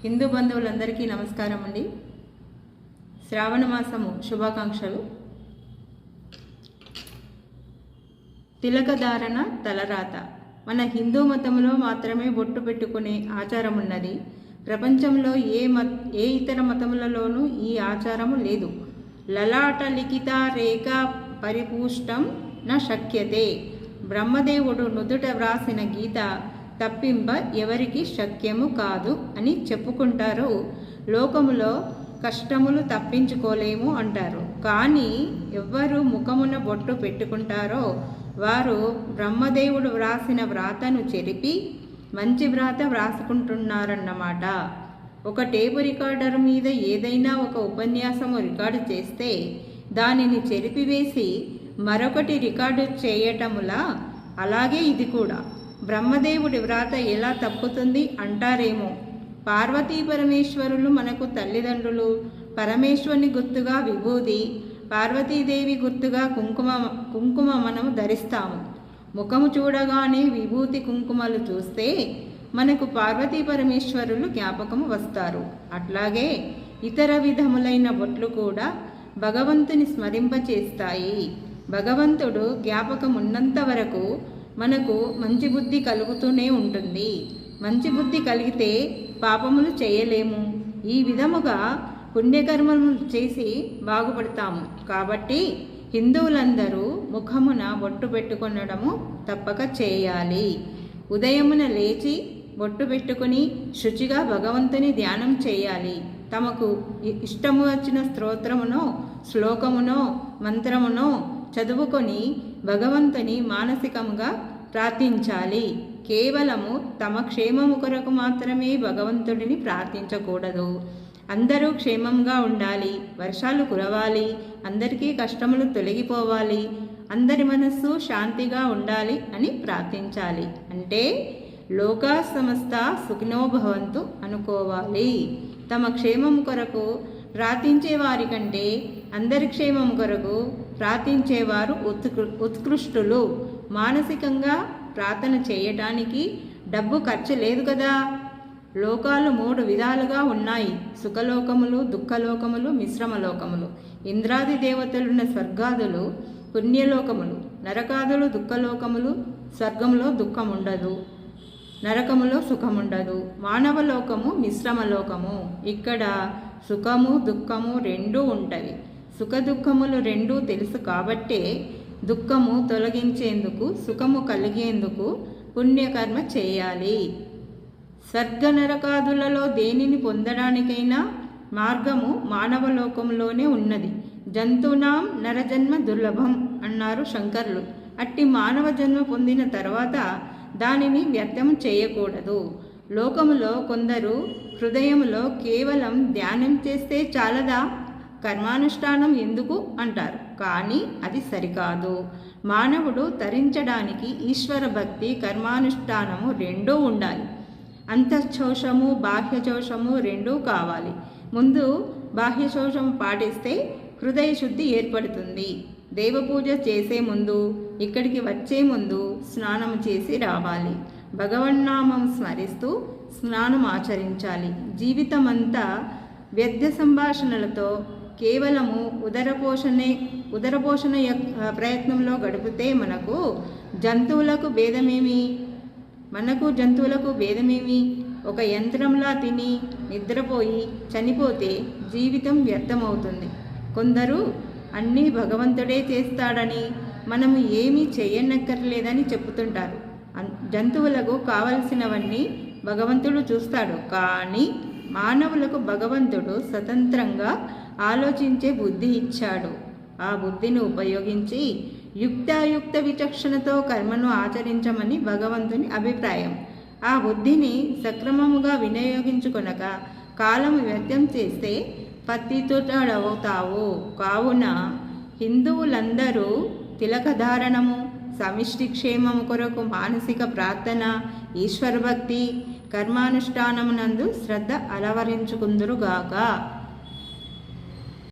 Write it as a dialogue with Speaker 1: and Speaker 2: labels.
Speaker 1: హిందూ బంధువులందరికీ నమస్కారం అండి. శ్రావణ మాసము శుభాకాంక్షలు. తిలకధారణ తలరాత. మన హిందూ మతంలో మాత్రమే బొట్టు పెట్టుకునే ఆచారం ఉన్నది. ప్రపంచంలో ఏ ఇతర మతములలోనూ ఈ ఆచారము లేదు. లలాట లిఖిత రేఖ పరిపుష్టం న శక్యతే. బ్రహ్మదేవుడు నుదుట వ్రాసిన గీత తప్పింప ఎవరికి శక్యము కాదు అని చెప్పుకుంటారు. లోకములో కష్టములు తప్పించుకోలేము అంటారు. కానీ ఎవ్వరు ముఖమున బొట్టు పెట్టుకుంటారో వారు బ్రహ్మదేవుడు వ్రాసిన వ్రాతను చెరిపి మంచి వ్రాత వ్రాసుకుంటున్నారన్నమాట. ఒక టేపు రికార్డర్ మీద ఏదైనా ఒక ఉపన్యాసము రికార్డు చేస్తే దానిని చెరిపివేసి మరొకటి రికార్డు చేయటములా అలాగే ఇది కూడా. బ్రహ్మదేవుడి వ్రాత ఎలా తప్పుతుంది అంటారేమో. పార్వతీ పరమేశ్వరులు మనకు తల్లిదండ్రులు. పరమేశ్వరుని గుర్తుగా విభూది, పార్వతీదేవి గుర్తుగా కుంకుమ మనము ధరిస్తాము. ముఖము చూడగానే విభూతి కుంకుమలు చూస్తే మనకు పార్వతీ పరమేశ్వరులు జ్ఞాపకము వస్తారు. అట్లాగే ఇతర విధములైన బొట్లు కూడా భగవంతుని స్మరింపచేస్తాయి. భగవంతుడు జ్ఞాపకం ఉన్నంత వరకు మనకు మంచి బుద్ధి కలుగుతూనే ఉంటుంది. మంచి బుద్ధి కలిగితే పాపములు చేయలేము. ఈ విధముగా పుణ్యకర్మలు చేసి బాగుపడతాము. కాబట్టి హిందువులందరూ ముఖమున బొట్టు పెట్టుకొనడము తప్పక చేయాలి. ఉదయమున లేచి బొట్టు పెట్టుకుని శుచిగా భగవంతుని ధ్యానం చేయాలి. తమకు ఇష్టము వచ్చిన స్తోత్రమునో శ్లోకమునో మంత్రమునో చదువుకొని భగవంతుని మానసికంగా ప్రార్థించాలి. కేవలము తమ క్షేమము కొరకు మాత్రమే భగవంతుడిని ప్రార్థించకూడదు. అందరూ క్షేమంగా ఉండాలి, వర్షాలు కురవాలి, అందరికీ కష్టములు తొలగిపోవాలి, అందరి మనస్సు శాంతిగా ఉండాలి అని ప్రార్థించాలి. అంటే లోకా సమస్త సుఖినో భవంతు అనుకోవాలి. తమ క్షేమం కొరకు ప్రార్థించే వారి కంటే అందరి క్షేమం కొరకు ప్రార్థించేవారు ఉత్కృష్టులు. మానసికంగా ప్రార్థన చేయటానికి డబ్బు ఖర్చు లేదు కదా. లోకాలు 3 విధాలుగా ఉన్నాయి: సుఖలోకములు, దుఃఖలోకములు, మిశ్రమలోకములు. ఇంద్రాది దేవతలున్న స్వర్గాదులు పుణ్యలోకములు, నరకాదులు దుఃఖలోకములు. స్వర్గంలో దుఃఖం ఉండదు, నరకములో సుఖముండదు. మానవలోకము మిశ్రమలోకము. ఇక్కడ సుఖము దుఃఖము రెండూ ఉంటవి. సుఖ దుఃఖములు రెండూ తెలుసు కాబట్టే దుఃఖము తొలగించేందుకు సుఖము కలిగేందుకు పుణ్యకర్మ చేయాలి. స్వర్గ నరకాదులలో దేనిని పొందడానికైనా మార్గము మానవలోకంలోనే ఉన్నది. జంతునాం నరజన్మ దుర్లభం అన్నారు శంకరులు. అట్టి మానవ జన్మ పొందిన తర్వాత దానిని వ్యర్థం చేయకూడదు. లోకములో కొందరు హృదయంలో కేవలం ధ్యానం చేస్తే చాలదా, కర్మానుష్ఠానం ఎందుకు అంటారు. కానీ అది సరికాదు. మానవుడు తరించడానికి ఈశ్వర భక్తి కర్మానుష్ఠానము రెండూ ఉండాలి. అంతఃశోషము బాహ్యశోషము రెండూ కావాలి. ముందు బాహ్యశోషము పాటిస్తే హృదయ శుద్ధి ఏర్పడుతుంది. దేవపూజ చేసే ముందు, ఇక్కడికి వచ్చే ముందు స్నానం చేసి రావాలి. భగవన్నామం స్మరిస్తూ స్నానం ఆచరించాలి. జీవితమంతా వ్యర్థ సంభాషణలతో కేవలము ఉదరపోషణ ప్రయత్నంలో గడిపితే మనకు జంతువులకు భేదమేమి? ఒక యంత్రంలా తిని నిద్రపోయి చనిపోతే జీవితం వ్యర్థమవుతుంది. కొందరు అన్నీ భగవంతుడే చేస్తాడని, మనము ఏమీ చేయనక్కర్లేదని చెప్పుతుంటారు. జంతువులకు కావలసినవన్నీ భగవంతుడు చూస్తాడు. కానీ మానవులకు భగవంతుడు స్వతంత్రంగా ఆలోచించే బుద్ధి ఇచ్చాడు. ఆ బుద్ధిని ఉపయోగించి యుక్తాయుక్త విచక్షణతో కర్మను ఆచరించమని భగవంతుని అభిప్రాయం. ఆ బుద్ధిని సక్రమముగా వినియోగించుకొనక కాలము వ్యర్థం చేస్తే పతితుడవుతావు. కావున హిందువులందరూ తిలకధారణము, సమిష్టి క్షేమము కొరకు మానసిక ప్రార్థన, ఈశ్వరభక్తి, కర్మానుష్ఠానమునందు శ్రద్ధ అలవరించుకుందురుగాక.